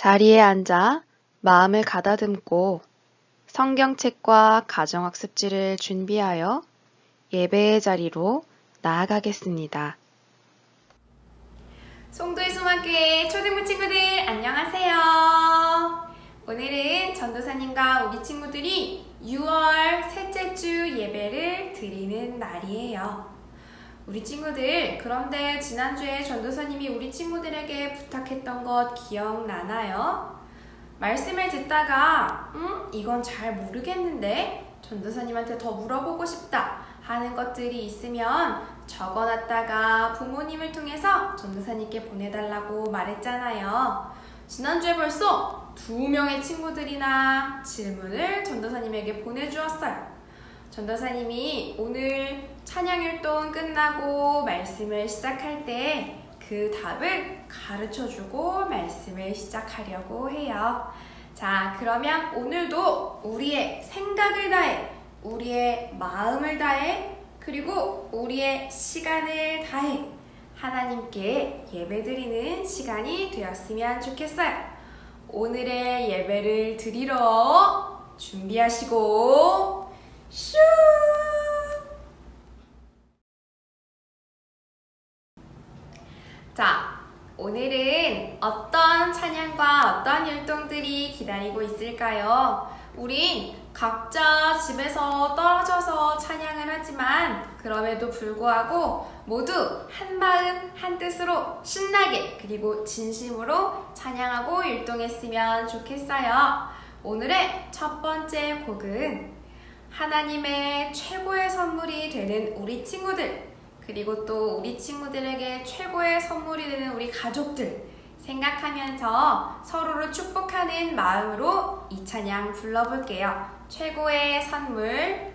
자리에 앉아 마음을 가다듬고 성경책과 가정학습지를 준비하여 예배의 자리로 나아가겠습니다. 송도의 소망교회 초등부 친구들 안녕하세요. 오늘은 전도사님과 우리 친구들이 6월 셋째 주 예배를 드리는 날이에요. 우리 친구들, 그런데 지난주에 전도사님이 우리 친구들에게 부탁했던 것 기억나나요? 말씀을 듣다가 이건 잘 모르겠는데 전도사님한테 더 물어보고 싶다 하는 것들이 있으면 적어놨다가 부모님을 통해서 전도사님께 보내달라고 말했잖아요. 지난주에 벌써 2명의 친구들이나 질문을 전도사님에게 보내주었어요. 전도사님이 오늘 찬양율동 끝나고 말씀을 시작할 때 그 답을 가르쳐주고 말씀을 시작하려고 해요. 자, 그러면 오늘도 우리의 생각을 다해, 우리의 마음을 다해, 그리고 우리의 시간을 다해 하나님께 예배드리는 시간이 되었으면 좋겠어요. 오늘의 예배를 드리러 준비하시고 슈! 자, 오늘은 어떤 찬양과 어떤 율동들이 기다리고 있을까요? 우린 각자 집에서 떨어져서 찬양을 하지만 그럼에도 불구하고 모두 한 마음 한 뜻으로 신나게 그리고 진심으로 찬양하고 율동했으면 좋겠어요. 오늘의 첫 번째 곡은 하나님의 최고의 선물이 되는 우리 친구들, 그리고 또 우리 친구들에게 최고의 선물이 되는 우리 가족들 생각하면서 서로를 축복하는 마음으로 이 찬양 불러볼게요. 최고의 선물.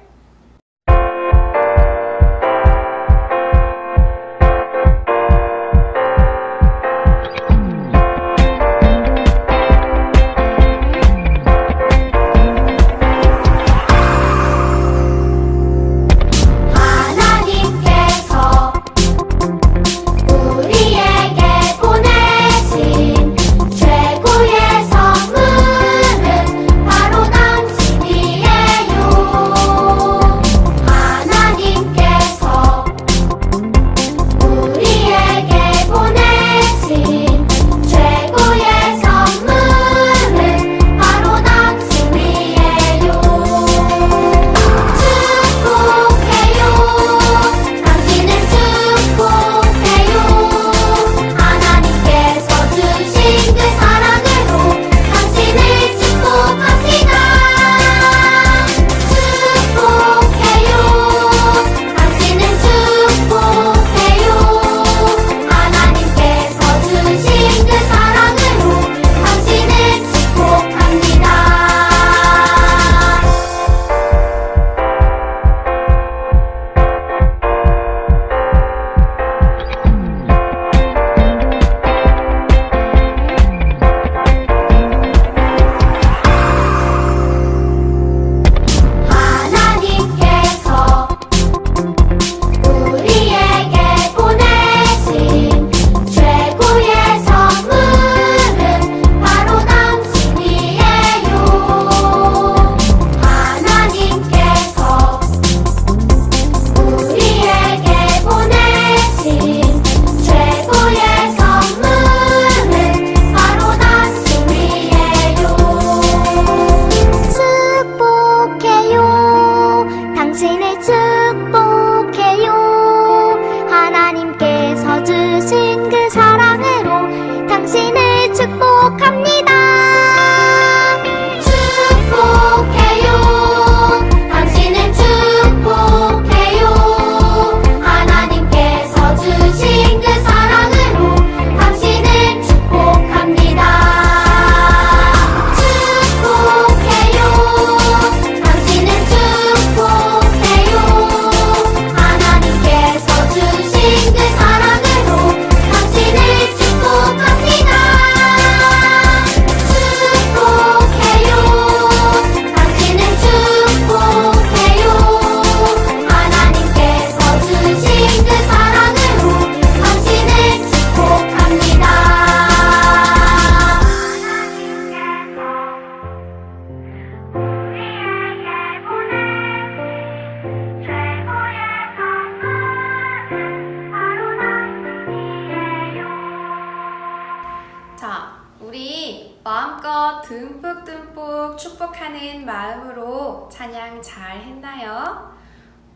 듬뿍듬뿍 축복하는 마음으로 찬양 잘 했나요?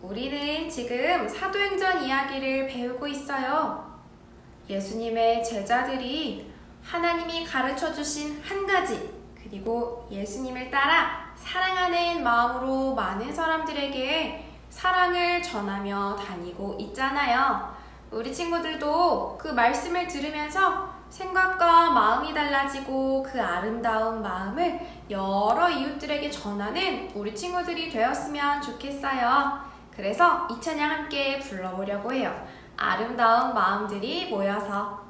우리는 지금 사도행전 이야기를 배우고 있어요. 예수님의 제자들이 하나님이 가르쳐 주신 한 가지, 그리고 예수님을 따라 사랑하는 마음으로 많은 사람들에게 사랑을 전하며 다니고 있잖아요. 우리 친구들도 그 말씀을 들으면서 생각과 마음이 달라지고 그 아름다운 마음을 여러 이웃들에게 전하는 우리 친구들이 되었으면 좋겠어요. 그래서 이 찬양 함께 불러보려고 해요. 아름다운 마음들이 모여서.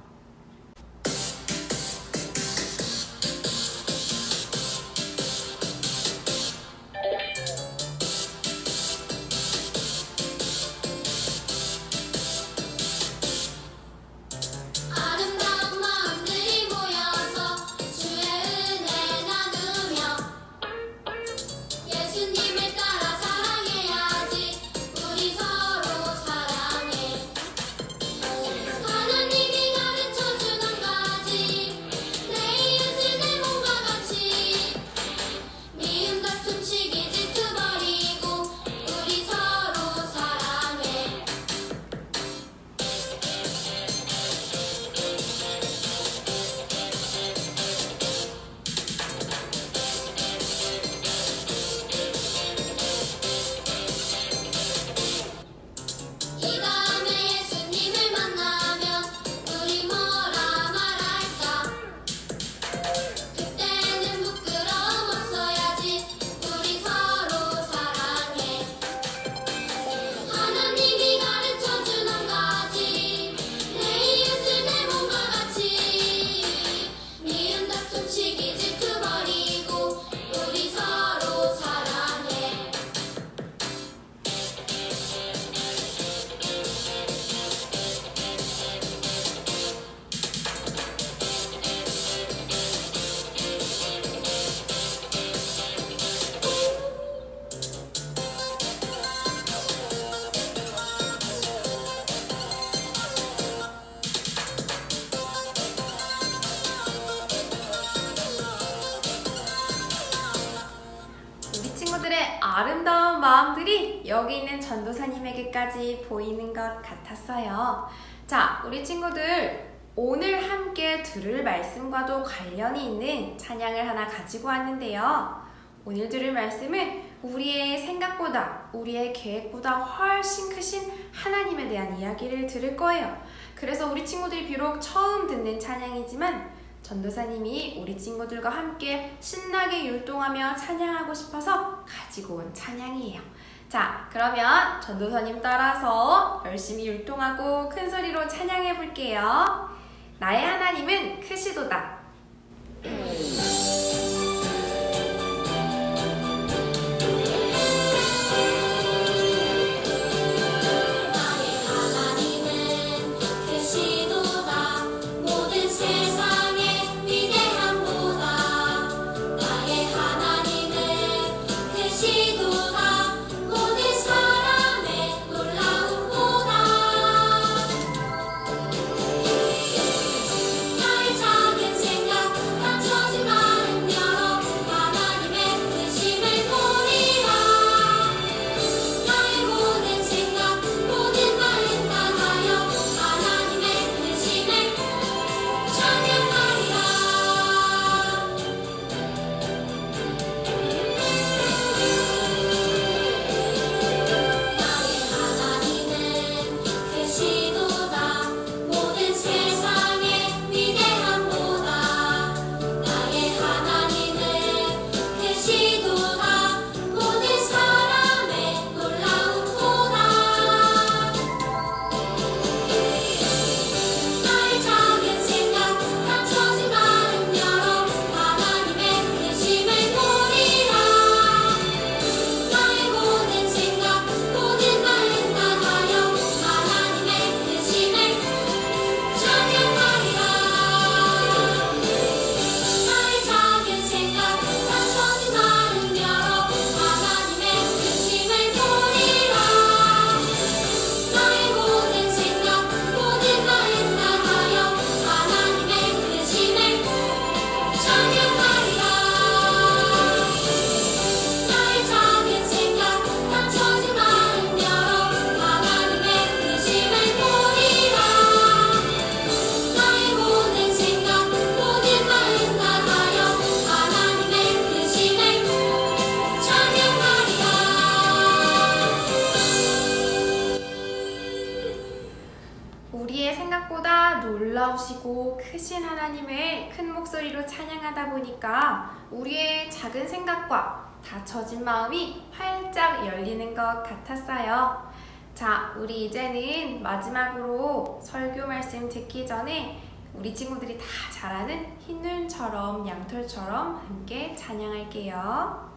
친구들의 아름다운 마음들이 여기 있는 전도사님에게까지 보이는 것 같았어요. 자, 우리 친구들 오늘 함께 들을 말씀과도 관련이 있는 찬양을 하나 가지고 왔는데요. 오늘 들을 말씀은 우리의 생각보다, 우리의 계획보다 훨씬 크신 하나님에 대한 이야기를 들을 거예요. 그래서 우리 친구들이 비록 처음 듣는 찬양이지만 전도사님이 우리 친구들과 함께 신나게 율동하며 찬양하고 싶어서 가지고 온 찬양이에요. 자, 그러면 전도사님 따라서 열심히 율동하고 큰 소리로 찬양해 볼게요. 나의 하나님은 크시도다. 작은 생각 다 쳐지마. 놀라우시고 크신 하나님을 큰 목소리로 찬양하다 보니까 우리의 작은 생각과 닫혀진 마음이 활짝 열리는 것 같았어요. 자, 우리 이제는 마지막으로 설교 말씀 듣기 전에 우리 친구들이 다 잘 아는 흰눈처럼 양털처럼 함께 찬양할게요.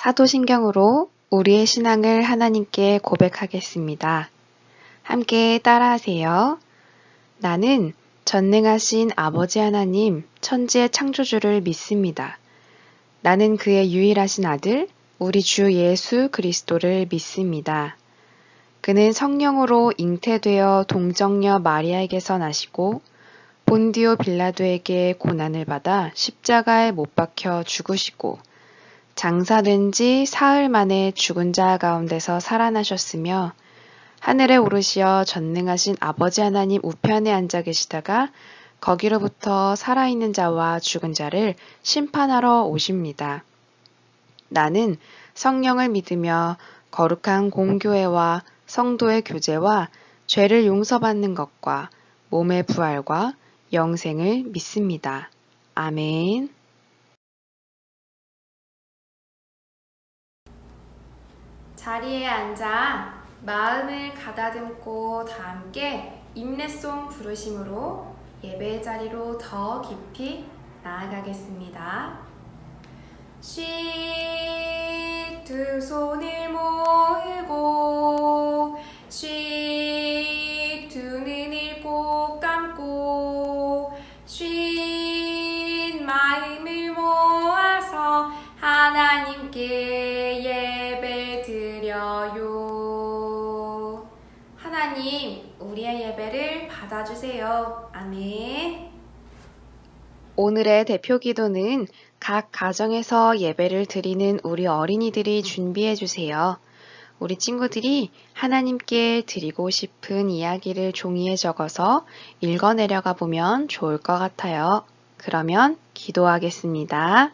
사도신경으로 우리의 신앙을 하나님께 고백하겠습니다. 함께 따라하세요. 나는 전능하신 아버지 하나님, 천지의 창조주를 믿습니다. 나는 그의 유일하신 아들, 우리 주 예수 그리스도를 믿습니다. 그는 성령으로 잉태되어 동정녀 마리아에게서 나시고 본디오 빌라도에게 고난을 받아 십자가에 못 박혀 죽으시고 장사된 지 사흘 만에 죽은 자 가운데서 살아나셨으며 하늘에 오르시어 전능하신 아버지 하나님 우편에 앉아 계시다가 거기로부터 살아있는 자와 죽은 자를 심판하러 오십니다. 나는 성령을 믿으며 거룩한 공교회와 성도의 교제와 죄를 용서받는 것과 몸의 부활과 영생을 믿습니다. 아멘. 자리에 앉아 마음을 가다듬고 다 함께 임례송 부르심으로 예배의 자리로 더 깊이 나아가겠습니다. 쉿 두 손을 모으고 쉿 두 눈을 꼭 감고 쉿 마음을 모아서 하나님께 예배 드려요. 하나님, 우리의 예배를 받아주세요. 아멘. 오늘의 대표 기도는 각 가정에서 예배를 드리는 우리 어린이들이 준비해 주세요. 우리 친구들이 하나님께 드리고 싶은 이야기를 종이에 적어서 읽어내려가 보면 좋을 것 같아요. 그러면 기도하겠습니다.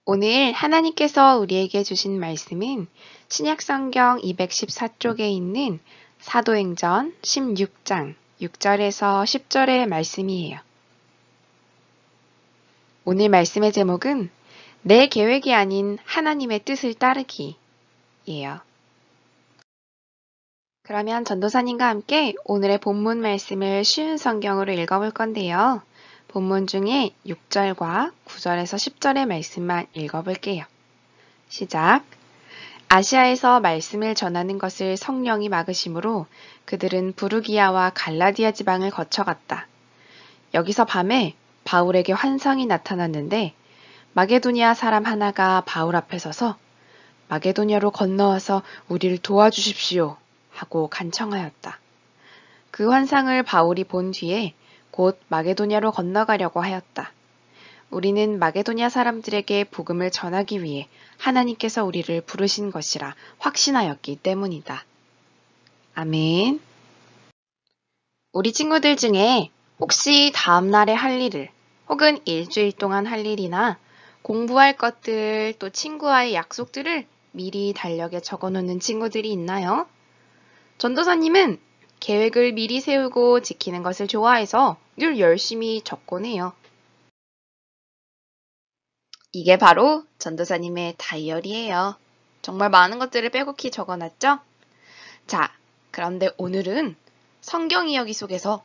오늘 하나님께서 우리에게 주신 말씀은 신약성경 214쪽에 있는 사도행전 16장 6절에서 10절의 말씀이에요. 오늘 말씀의 제목은 내 계획이 아닌 하나님의 뜻을 따르기예요. 그러면 전도사님과 함께 오늘의 본문 말씀을 쉬운 성경으로 읽어볼 건데요. 본문 중에 6절과 9절에서 10절의 말씀만 읽어볼게요. 시작! 아시아에서 말씀을 전하는 것을 성령이 막으심으로 그들은 부르기아와 갈라디아 지방을 거쳐갔다. 여기서 밤에 바울에게 환상이 나타났는데 마게도니아 사람 하나가 바울 앞에 서서 마게도냐로 건너와서 우리를 도와주십시오 하고 간청하였다. 그 환상을 바울이 본 뒤에 곧 마게도냐로 건너가려고 하였다. 우리는 마게도냐 사람들에게 복음을 전하기 위해 하나님께서 우리를 부르신 것이라 확신하였기 때문이다. 아멘. 우리 친구들 중에 혹시 다음 날에 할 일을 혹은 일주일 동안 할 일이나 공부할 것들 또 친구와의 약속들을 미리 달력에 적어놓는 친구들이 있나요? 전도사님은 계획을 미리 세우고 지키는 것을 좋아해서 늘 열심히 적곤 해요. 이게 바로 전도사님의 다이어리예요. 정말 많은 것들을 빼곡히 적어놨죠? 자, 그런데 오늘은 성경 이야기 속에서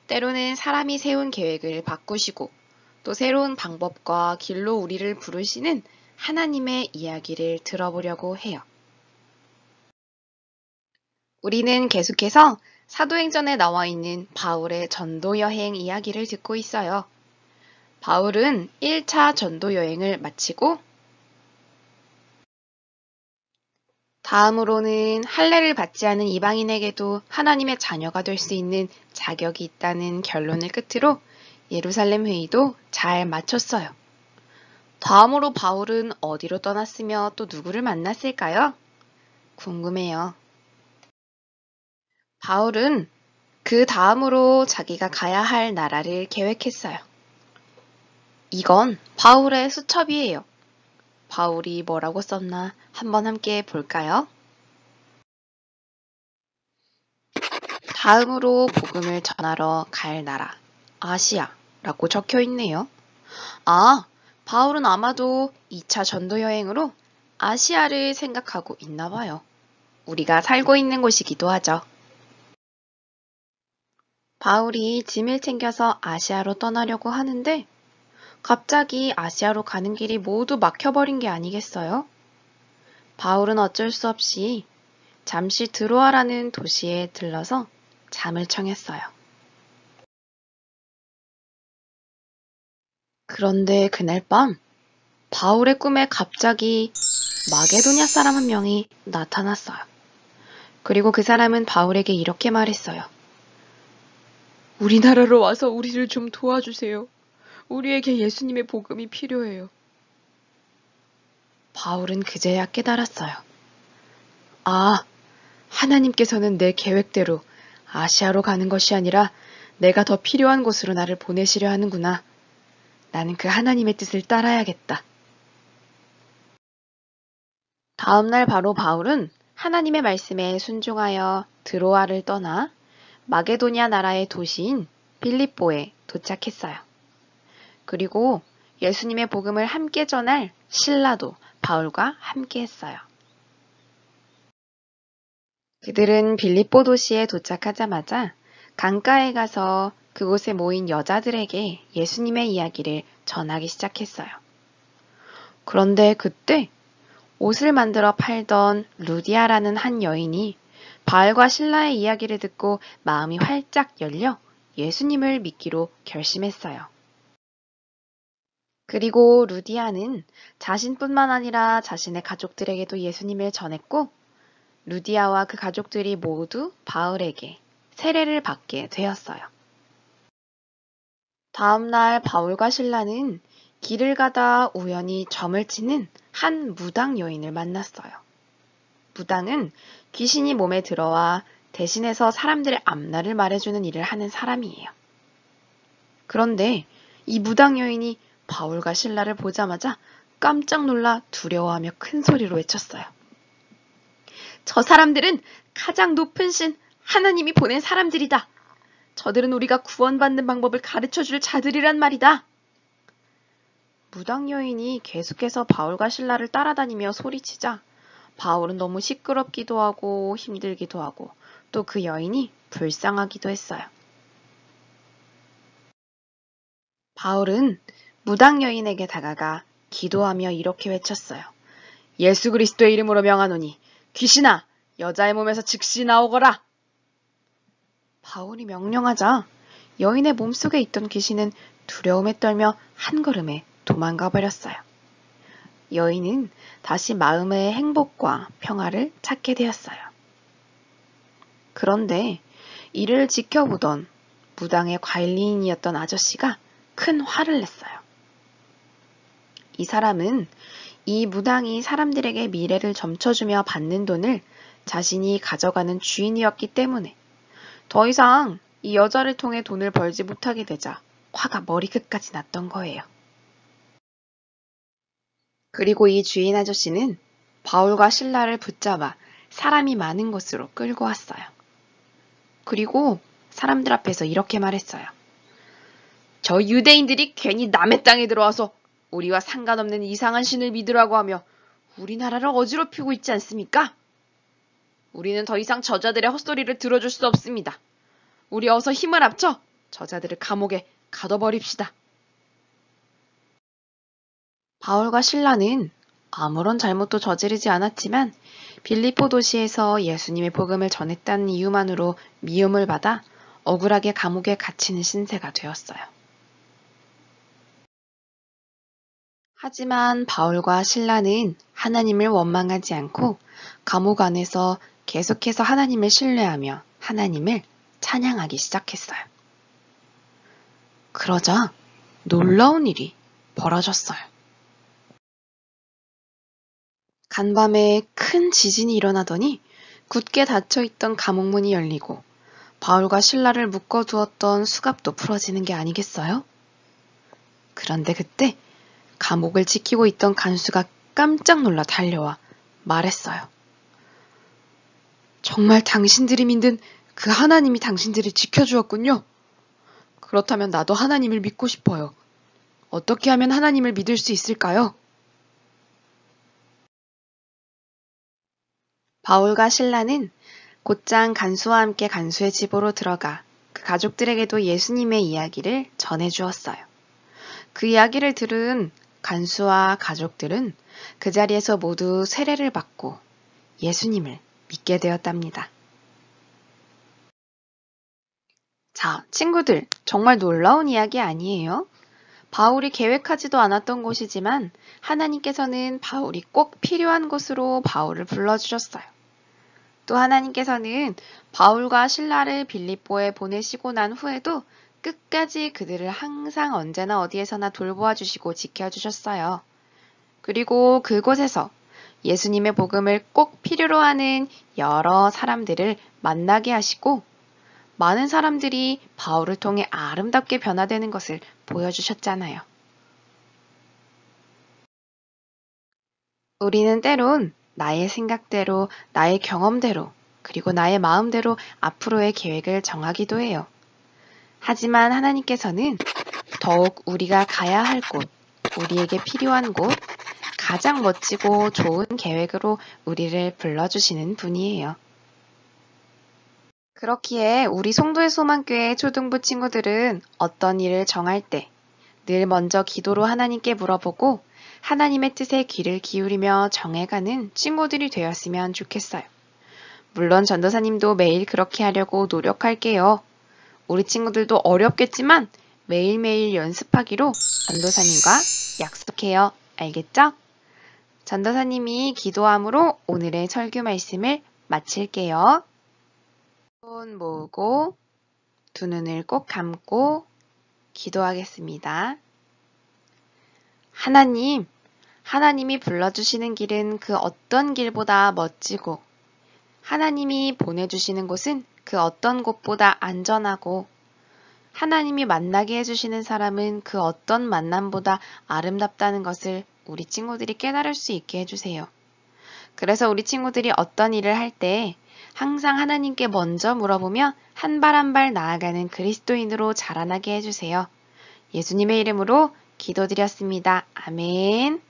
때로는 사람이 세운 계획을 바꾸시고 또 새로운 방법과 길로 우리를 부르시는 하나님의 이야기를 들어보려고 해요. 우리는 계속해서 사도행전에 나와 있는 바울의 전도 여행 이야기를 듣고 있어요. 바울은 1차 전도 여행을 마치고 다음으로는 할례를 받지 않은 이방인에게도 하나님의 자녀가 될 수 있는 자격이 있다는 결론을 끝으로 예루살렘 회의도 잘 마쳤어요. 다음으로 바울은 어디로 떠났으며 또 누구를 만났을까요? 궁금해요. 바울은 그 다음으로 자기가 가야 할 나라를 계획했어요. 이건 바울의 수첩이에요. 바울이 뭐라고 썼나 한번 함께 볼까요? 다음으로 복음을 전하러 갈 나라, 아시아라고 적혀 있네요. 아, 바울은 아마도 2차 전도 여행으로 아시아를 생각하고 있나 봐요. 우리가 살고 있는 곳이기도 하죠. 바울이 짐을 챙겨서 아시아로 떠나려고 하는데 갑자기 아시아로 가는 길이 모두 막혀버린 게 아니겠어요? 바울은 어쩔 수 없이 잠시 드로아라는 도시에 들러서 잠을 청했어요. 그런데 그날 밤 바울의 꿈에 갑자기 마게도냐 사람 한 명이 나타났어요. 그리고 그 사람은 바울에게 이렇게 말했어요. 우리나라로 와서 우리를 좀 도와주세요. 우리에게 예수님의 복음이 필요해요. 바울은 그제야 깨달았어요. 아, 하나님께서는 내 계획대로 아시아로 가는 것이 아니라 내가 더 필요한 곳으로 나를 보내시려 하는구나. 나는 그 하나님의 뜻을 따라야겠다. 다음날 바로 바울은 하나님의 말씀에 순종하여 드로아를 떠나 마게도냐 나라의 도시인 빌립보에 도착했어요. 그리고 예수님의 복음을 함께 전할 실라도 바울과 함께 했어요. 그들은 빌립보 도시에 도착하자마자 강가에 가서 그곳에 모인 여자들에게 예수님의 이야기를 전하기 시작했어요. 그런데 그때 옷을 만들어 팔던 루디아라는 한 여인이 바울과 실라의 이야기를 듣고 마음이 활짝 열려 예수님을 믿기로 결심했어요. 그리고 루디아는 자신뿐만 아니라 자신의 가족들에게도 예수님을 전했고 루디아와 그 가족들이 모두 바울에게 세례를 받게 되었어요. 다음날 바울과 실라는 길을 가다 우연히 점을 치는 한 무당 여인을 만났어요. 무당은 귀신이 몸에 들어와 대신해서 사람들의 앞날을 말해주는 일을 하는 사람이에요. 그런데 이 무당 여인이 바울과 실라를 보자마자 깜짝 놀라 두려워하며 큰 소리로 외쳤어요. 저 사람들은 가장 높은 신 하나님이 보낸 사람들이다. 저들은 우리가 구원받는 방법을 가르쳐줄 자들이란 말이다. 무당 여인이 계속해서 바울과 실라를 따라다니며 소리치자 바울은 너무 시끄럽기도 하고 힘들기도 하고 또 그 여인이 불쌍하기도 했어요. 바울은 무당 여인에게 다가가 기도하며 이렇게 외쳤어요. 예수 그리스도의 이름으로 명하노니 귀신아 여자의 몸에서 즉시 나오거라. 바울이 명령하자 여인의 몸속에 있던 귀신은 두려움에 떨며 한 걸음에 도망가 버렸어요. 여인은 다시 마음의 행복과 평화를 찾게 되었어요. 그런데 이를 지켜보던 무당의 관리인이었던 아저씨가 큰 화를 냈어요. 이 사람은 이 무당이 사람들에게 미래를 점쳐주며 받는 돈을 자신이 가져가는 주인이었기 때문에 더 이상 이 여자를 통해 돈을 벌지 못하게 되자 화가 머리끝까지 났던 거예요. 그리고 이 주인 아저씨는 바울과 실라를 붙잡아 사람이 많은 곳으로 끌고 왔어요. 그리고 사람들 앞에서 이렇게 말했어요. 저 유대인들이 괜히 남의 땅에 들어와서 우리와 상관없는 이상한 신을 믿으라고 하며 우리나라를 어지럽히고 있지 않습니까? 우리는 더 이상 저자들의 헛소리를 들어줄 수 없습니다. 우리 어서 힘을 합쳐 저자들을 감옥에 가둬버립시다. 바울과 실라는 아무런 잘못도 저지르지 않았지만 빌립보 도시에서 예수님의 복음을 전했다는 이유만으로 미움을 받아 억울하게 감옥에 갇히는 신세가 되었어요. 하지만 바울과 실라는 하나님을 원망하지 않고 감옥 안에서 계속해서 하나님을 신뢰하며 하나님을 찬양하기 시작했어요. 그러자 놀라운 일이 벌어졌어요. 간밤에 큰 지진이 일어나더니 굳게 닫혀있던 감옥문이 열리고 바울과 실라를 묶어두었던 수갑도 풀어지는 게 아니겠어요? 그런데 그때 감옥을 지키고 있던 간수가 깜짝 놀라 달려와 말했어요. 정말 당신들이 믿는 그 하나님이 당신들을 지켜주었군요. 그렇다면 나도 하나님을 믿고 싶어요. 어떻게 하면 하나님을 믿을 수 있을까요? 바울과 실라는 곧장 간수와 함께 간수의 집으로 들어가 그 가족들에게도 예수님의 이야기를 전해주었어요. 그 이야기를 들은 간수와 가족들은 그 자리에서 모두 세례를 받고 예수님을 믿게 되었답니다. 자, 친구들, 정말 놀라운 이야기 아니에요? 바울이 계획하지도 않았던 곳이지만 하나님께서는 바울이 꼭 필요한 곳으로 바울을 불러주셨어요. 또 하나님께서는 바울과 실라를 빌립보에 보내시고 난 후에도 끝까지 그들을 항상 언제나 어디에서나 돌보아 주시고 지켜주셨어요. 그리고 그곳에서 예수님의 복음을 꼭 필요로 하는 여러 사람들을 만나게 하시고 많은 사람들이 바울을 통해 아름답게 변화되는 것을 보여주셨잖아요. 우리는 때론 나의 생각대로, 나의 경험대로, 그리고 나의 마음대로 앞으로의 계획을 정하기도 해요. 하지만 하나님께서는 더욱 우리가 가야 할 곳, 우리에게 필요한 곳, 가장 멋지고 좋은 계획으로 우리를 불러주시는 분이에요. 그렇기에 우리 송도의 소망교회 초등부 친구들은 어떤 일을 정할 때 늘 먼저 기도로 하나님께 물어보고 하나님의 뜻에 귀를 기울이며 정해가는 친구들이 되었으면 좋겠어요. 물론 전도사님도 매일 그렇게 하려고 노력할게요. 우리 친구들도 어렵겠지만 매일매일 연습하기로 전도사님과 약속해요. 알겠죠? 전도사님이 기도함으로 오늘의 설교 말씀을 마칠게요. 손 모으고 두 눈을 꼭 감고 기도하겠습니다. 하나님, 하나님이 불러주시는 길은 그 어떤 길보다 멋지고 하나님이 보내주시는 곳은 그 어떤 곳보다 안전하고 하나님이 만나게 해주시는 사람은 그 어떤 만남보다 아름답다는 것을 우리 친구들이 깨달을 수 있게 해주세요. 그래서 우리 친구들이 어떤 일을 할 때 항상 하나님께 먼저 물어보며 한 발 한 발 나아가는 그리스도인으로 자라나게 해주세요. 예수님의 이름으로 기도드렸습니다. 아멘.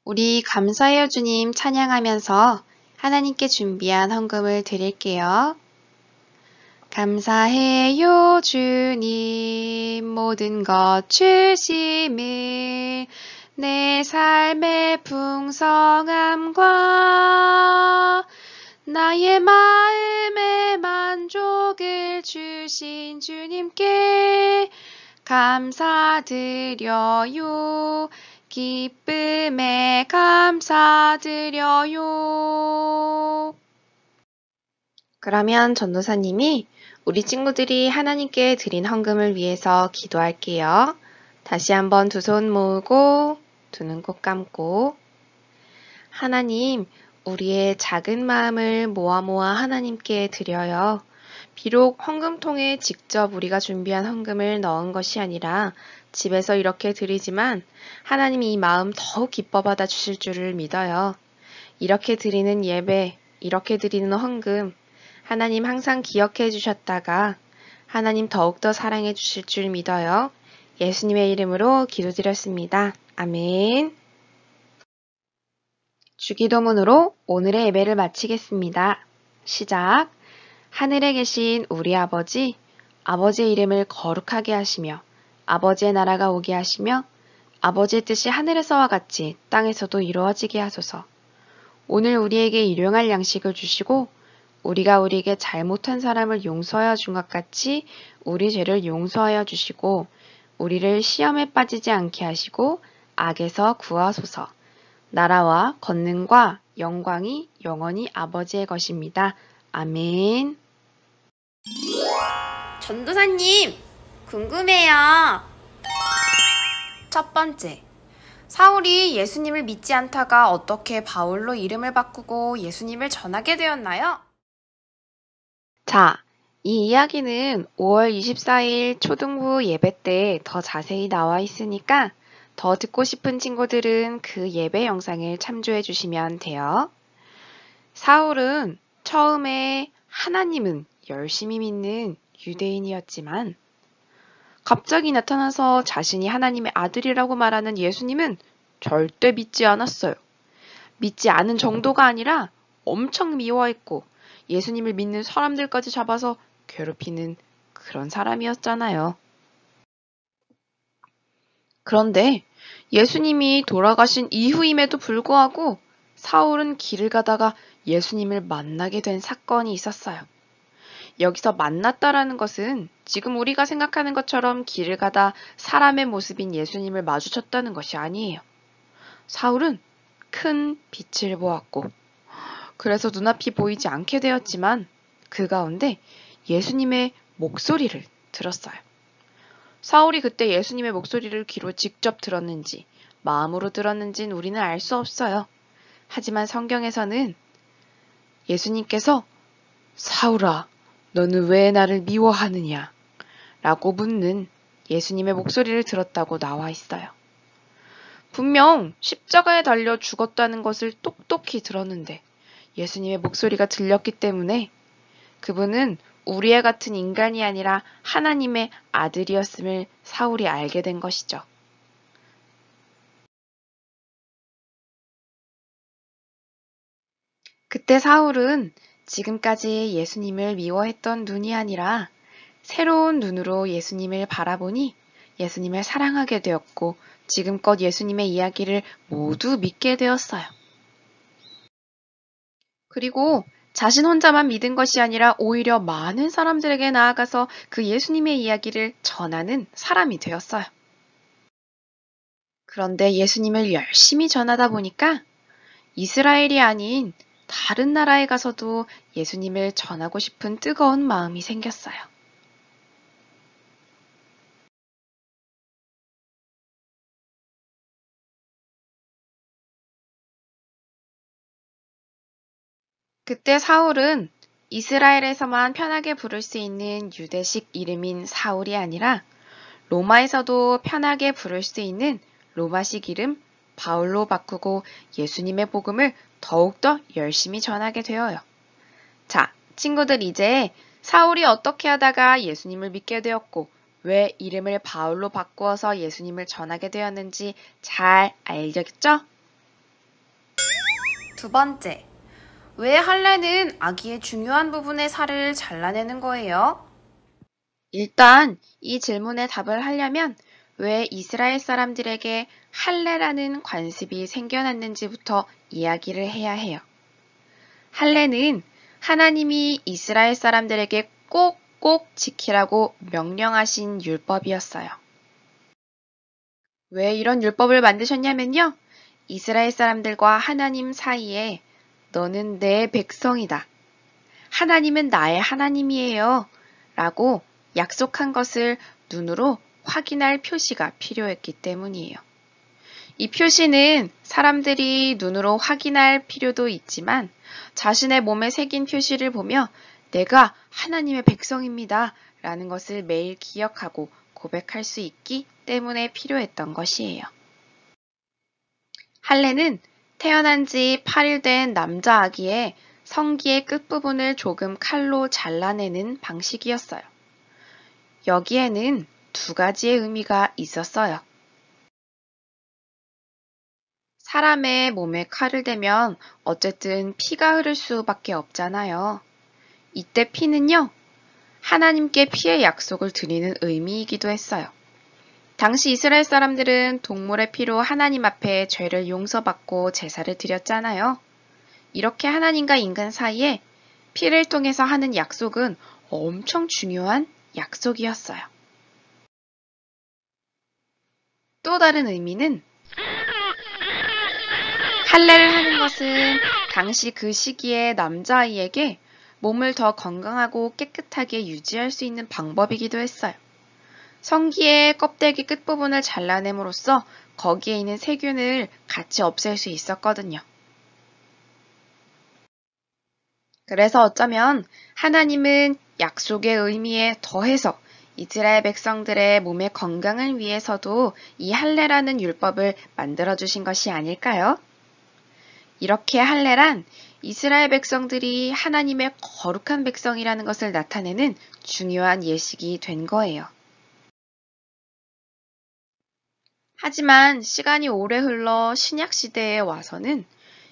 우리 감사해요 주님 찬양하면서 하나님께 준비한 헌금을 드릴게요. 감사해요 주님 모든 것 주심을 내 삶의 풍성함과 나의 마음의 만족을 주신 주님께 감사드려요. 기쁨에 감사드려요. 그러면 전도사님이 우리 친구들이 하나님께 드린 헌금을 위해서 기도할게요. 다시 한번 두 손 모으고 두 눈 꼭 감고 하나님, 우리의 작은 마음을 모아 하나님께 드려요. 비록 헌금통에 직접 우리가 준비한 헌금을 넣은 것이 아니라 집에서 이렇게 드리지만 하나님이 이 마음 더욱 기뻐 받아 주실 줄을 믿어요. 이렇게 드리는 예배, 이렇게 드리는 헌금, 하나님 항상 기억해 주셨다가 하나님 더욱더 사랑해 주실 줄 믿어요. 예수님의 이름으로 기도드렸습니다. 아멘. 주기도문으로 오늘의 예배를 마치겠습니다. 시작. 하늘에 계신 우리 아버지, 아버지의 이름을 거룩하게 하시며 아버지의 나라가 오게 하시며 아버지의 뜻이 하늘에서와 같이 땅에서도 이루어지게 하소서. 오늘 우리에게 일용할 양식을 주시고 우리가 우리에게 잘못한 사람을 용서하여 준 것 같이 우리 죄를 용서하여 주시고 우리를 시험에 빠지지 않게 하시고 악에서 구하소서. 나라와 권능과 영광이 영원히 아버지의 것입니다. 아멘. 전도사님, 궁금해요. 첫 번째, 사울이 예수님을 믿지 않다가 어떻게 바울로 이름을 바꾸고 예수님을 전하게 되었나요? 자, 이 이야기는 5월 24일 초등부 예배 때 더 자세히 나와 있으니까 더 듣고 싶은 친구들은 그 예배 영상을 참조해 주시면 돼요. 사울은 처음에 하나님은 열심히 믿는 유대인이었지만 갑자기 나타나서 자신이 하나님의 아들이라고 말하는 예수님은 절대 믿지 않았어요. 믿지 않은 정도가 아니라 엄청 미워했고 예수님을 믿는 사람들까지 잡아서 괴롭히는 그런 사람이었잖아요. 그런데 예수님이 돌아가신 이후임에도 불구하고 사울은 길을 가다가 예수님을 만나게 된 사건이 있었어요. 여기서 만났다라는 것은 지금 우리가 생각하는 것처럼 길을 가다 사람의 모습인 예수님을 마주쳤다는 것이 아니에요. 사울은 큰 빛을 보았고 그래서 눈앞이 보이지 않게 되었지만 그 가운데 예수님의 목소리를 들었어요. 사울이 그때 예수님의 목소리를 귀로 직접 들었는지 마음으로 들었는지는 우리는 알 수 없어요. 하지만 성경에서는 예수님께서 사울아, 너는 왜 나를 미워하느냐? 라고 묻는 예수님의 목소리를 들었다고 나와 있어요. 분명 십자가에 달려 죽었다는 것을 똑똑히 들었는데 예수님의 목소리가 들렸기 때문에 그분은 우리와 같은 인간이 아니라 하나님의 아들이었음을 사울이 알게 된 것이죠. 그때 사울은 지금까지 예수님을 미워했던 눈이 아니라 새로운 눈으로 예수님을 바라보니 예수님을 사랑하게 되었고 지금껏 예수님의 이야기를 모두 믿게 되었어요. 그리고 자신 혼자만 믿은 것이 아니라 오히려 많은 사람들에게 나아가서 그 예수님의 이야기를 전하는 사람이 되었어요. 그런데 예수님을 열심히 전하다 보니까 이스라엘이 아닌 다른 나라에 가서도 예수님을 전하고 싶은 뜨거운 마음이 생겼어요. 그때 사울은 이스라엘에서만 편하게 부를 수 있는 유대식 이름인 사울이 아니라 로마에서도 편하게 부를 수 있는 로마식 이름 바울로 바꾸고 예수님의 복음을 더욱더 열심히 전하게 되어요. 자, 친구들 이제 사울이 어떻게 하다가 예수님을 믿게 되었고 왜 이름을 바울로 바꾸어서 예수님을 전하게 되었는지 잘 알겠죠? 두 번째, 왜 할례는 아기의 중요한 부분의 살을 잘라내는 거예요? 일단 이 질문에 답을 하려면 왜 이스라엘 사람들에게 할례라는 관습이 생겨났는지부터 이야기를 해야 해요. 할례는 하나님이 이스라엘 사람들에게 꼭꼭 지키라고 명령하신 율법이었어요. 왜 이런 율법을 만드셨냐면요. 이스라엘 사람들과 하나님 사이에 너는 내 백성이다. 하나님은 나의 하나님이에요. 라고 약속한 것을 눈으로 확인할 표시가 필요했기 때문이에요. 이 표시는 사람들이 눈으로 확인할 필요도 있지만 자신의 몸에 새긴 표시를 보며 내가 하나님의 백성입니다. 라는 것을 매일 기억하고 고백할 수 있기 때문에 필요했던 것이에요. 할례는 태어난 지 8일 된 남자 아기의 성기의 끝부분을 조금 칼로 잘라내는 방식이었어요. 여기에는 두 가지의 의미가 있었어요. 사람의 몸에 칼을 대면 어쨌든 피가 흐를 수밖에 없잖아요. 이때 피는요, 하나님께 피의 약속을 드리는 의미이기도 했어요. 당시 이스라엘 사람들은 동물의 피로 하나님 앞에 죄를 용서받고 제사를 드렸잖아요. 이렇게 하나님과 인간 사이에 피를 통해서 하는 약속은 엄청 중요한 약속이었어요. 또 다른 의미는 할례를 하는 것은 당시 그 시기에 남자아이에게 몸을 더 건강하고 깨끗하게 유지할 수 있는 방법이기도 했어요. 성기의 껍데기 끝부분을 잘라냄으로써 거기에 있는 세균을 같이 없앨 수 있었거든요. 그래서 어쩌면 하나님은 약속의 의미에 더해서 이스라엘 백성들의 몸의 건강을 위해서도 이 할례라는 율법을 만들어주신 것이 아닐까요? 이렇게 할례란 이스라엘 백성들이 하나님의 거룩한 백성이라는 것을 나타내는 중요한 예식이 된 거예요. 하지만 시간이 오래 흘러 신약 시대에 와서는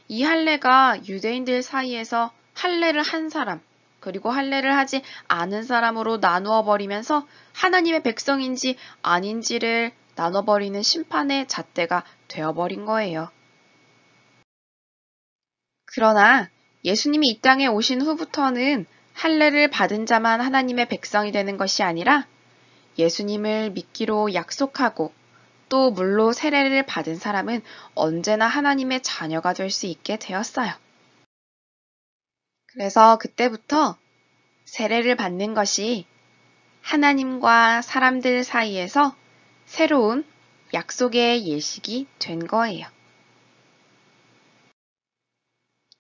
이 할례가 유대인들 사이에서 할례를 한 사람, 그리고 할례를 하지 않은 사람으로 나누어 버리면서 하나님의 백성인지 아닌지를 나눠버리는 심판의 잣대가 되어버린 거예요. 그러나 예수님이 이 땅에 오신 후부터는 할례를 받은 자만 하나님의 백성이 되는 것이 아니라 예수님을 믿기로 약속하고 또 물로 세례를 받은 사람은 언제나 하나님의 자녀가 될 수 있게 되었어요. 그래서 그때부터 세례를 받는 것이 하나님과 사람들 사이에서 새로운 약속의 예식이 된 거예요.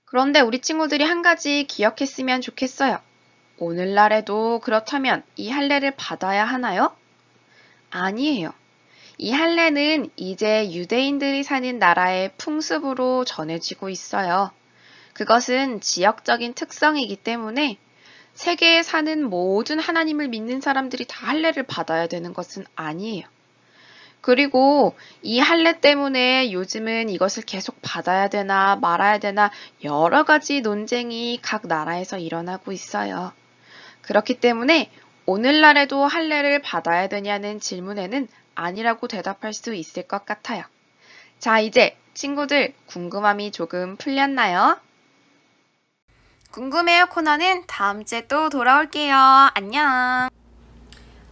그런데 우리 친구들이 한 가지 기억했으면 좋겠어요. 오늘날에도 그렇다면 이 할례를 받아야 하나요? 아니에요. 이 할례는 이제 유대인들이 사는 나라의 풍습으로 전해지고 있어요. 그것은 지역적인 특성이기 때문에 세계에 사는 모든 하나님을 믿는 사람들이 다 할례를 받아야 되는 것은 아니에요. 그리고 이 할례 때문에 요즘은 이것을 계속 받아야 되나 말아야 되나 여러 가지 논쟁이 각 나라에서 일어나고 있어요. 그렇기 때문에 오늘날에도 할례를 받아야 되냐는 질문에는 아니라고 대답할 수 있을 것 같아요. 자, 이제 친구들 궁금함이 조금 풀렸나요? 궁금해요 코너는 다음 주에 또 돌아올게요. 안녕.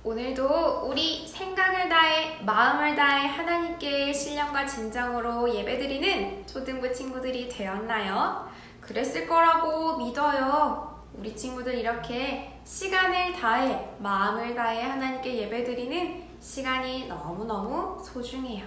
오늘도 우리 생각을 다해 마음을 다해 하나님께 신령과 진정으로 예배드리는 초등부 친구들이 되었나요? 그랬을 거라고 믿어요. 우리 친구들 이렇게 시간을 다해 마음을 다해 하나님께 예배드리는 시간이 너무너무 소중해요.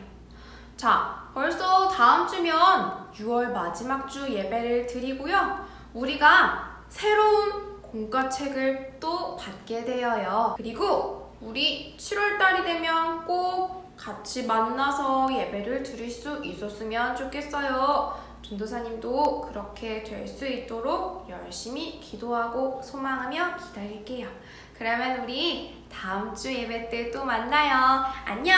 자, 벌써 다음 주면 6월 마지막 주 예배를 드리고요. 우리가 새로운 공과책을 또 받게 되어요. 그리고 우리 7월달이 되면 꼭 같이 만나서 예배를 드릴 수 있었으면 좋겠어요. 전도사님도 그렇게 될 수 있도록 열심히 기도하고 소망하며 기다릴게요. 그러면 우리 다음 주 예배 때 또 만나요. 안녕!